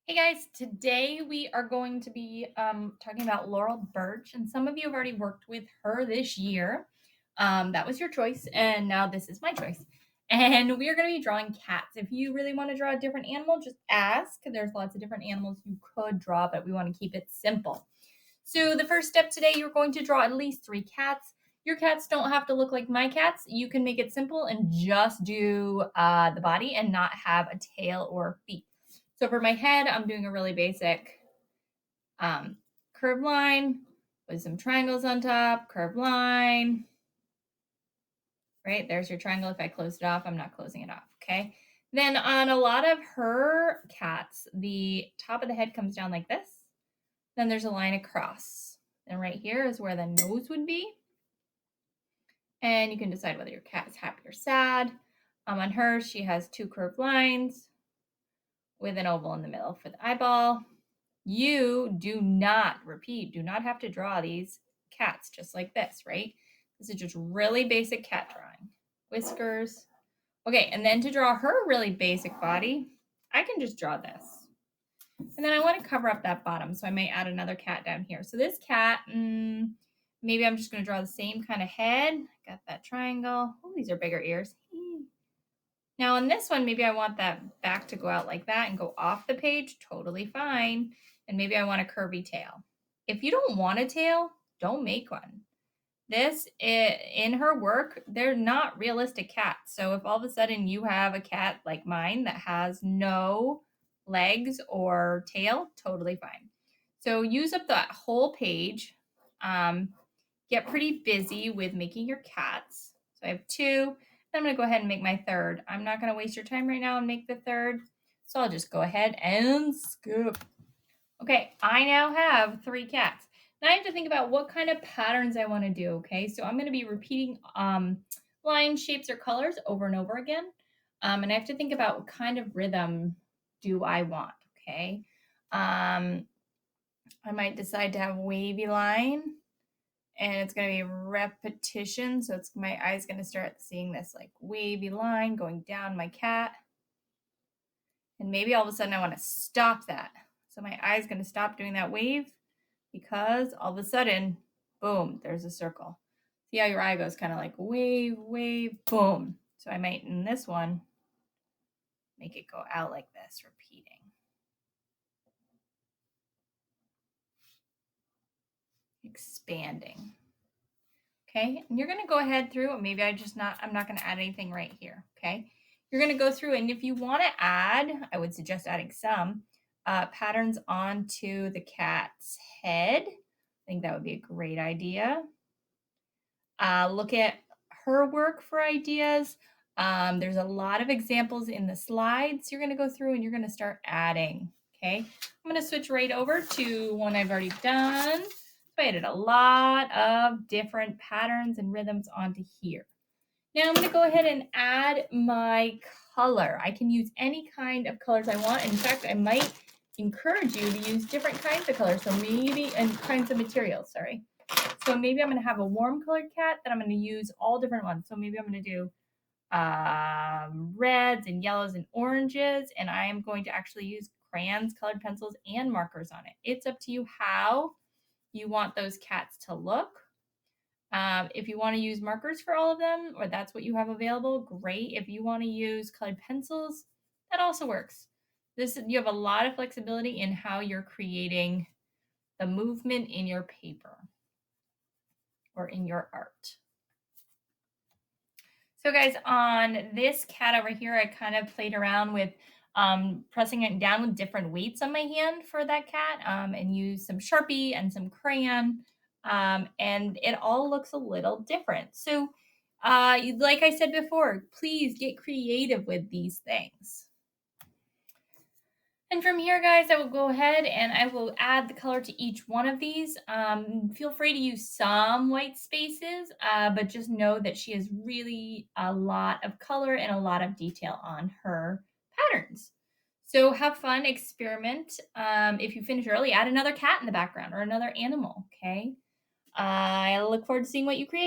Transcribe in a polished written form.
Hey guys, today we are going to be talking about Laurel Burch, and some of you have already worked with her this year. That was your choice, and now this is my choice. And we are going to be drawing cats. If you really want to draw a different animal, just ask. There's lots of different animals you could draw, but we want to keep it simple. So the first step today, you're going to draw at least 3 cats. Your cats don't have to look like my cats. You can make it simple and just do the body and not have a tail or feet. So for my head, I'm doing a really basic curved line with some triangles on top, curved line. Right, there's your triangle. If I closed it off, I'm not closing it off, okay? Then on a lot of her cats, the top of the head comes down like this. Then there's a line across. And right here is where the nose would be. And you can decide whether your cat is happy or sad. On her, she has 2 curved lines with an oval in the middle for the eyeball. You do not, repeat, do not have to draw these cats just like this, right? This is just really basic cat drawing. Whiskers. Okay, and then to draw her really basic body, I can just draw this. And then I want to cover up that bottom, so I may add another cat down here. So this cat, maybe I'm just going to draw the same kind of head. Got that triangle. Oh, these are bigger ears. Now on this one, maybe I want that back to go out like that and go off the page. Totally fine. And maybe I want a curvy tail. If you don't want a tail, don't make one. In her work, they're not realistic cats. So if all of a sudden you have a cat like mine that has no legs or tail, totally fine. So use up that whole page. Get pretty busy with making your cats. So I have 2. I'm going to go ahead and make my 3rd. I'm not going to waste your time right now and make the 3rd. So I'll just go ahead and skip. Okay, I now have 3 cats. Now I have to think about what kind of patterns I want to do, okay? So I'm going to be repeating lines, shapes, or colors over and over again. And I have to think about what kind of rhythm do I want, okay? I might decide to have wavy line, and it's going to be repetition. So it's my eye's going to start seeing this like wavy line going down my cat. And maybe all of a sudden I want to stop that. So my eye's going to stop doing that wave because all of a sudden, boom, there's a circle. See how your eye goes kind of like wave, wave, boom. So I might, in this one, make it go out like this, repeating. Expanding. Okay, and you're going to go ahead through, maybe I'm not going to add anything right here, okay? You're going to go through, and if you want to add, I would suggest adding some patterns onto the cat's head. I think that would be a great idea. Look at her work for ideas. There's a lot of examples in the slides you're going to go through, and you're going to start adding, okay? I'm going to switch right over to one I've already done. So I added a lot of different patterns and rhythms onto here. Now I'm going to go ahead and add my color. I can use any kind of colors I want. In fact, I might encourage you to use different kinds of colors. So maybe, and kinds of materials, sorry. So maybe I'm going to have a warm colored cat that I'm going to use all different ones. So maybe I'm going to do reds and yellows and oranges. And I am going to actually use crayons, colored pencils, and markers on it. It's up to you how you want those cats to look. If you want to use markers for all of them, or that's what you have available, great. If you want to use colored pencils, that also works. You have a lot of flexibility in how you're creating the movement in your paper or in your art. So guys, on this cat over here, I kind of played around with pressing it down with different weights on my hand for that cat and used some Sharpie and some crayon. And it all looks a little different. So like I said before, please get creative with these things. And from here, guys, I will go ahead and I will add the color to each one of these. Feel free to use some white spaces, but just know that she has really a lot of color and a lot of detail on her patterns. So have fun, experiment. If you finish early, add another cat in the background or another animal, okay? I look forward to seeing what you create.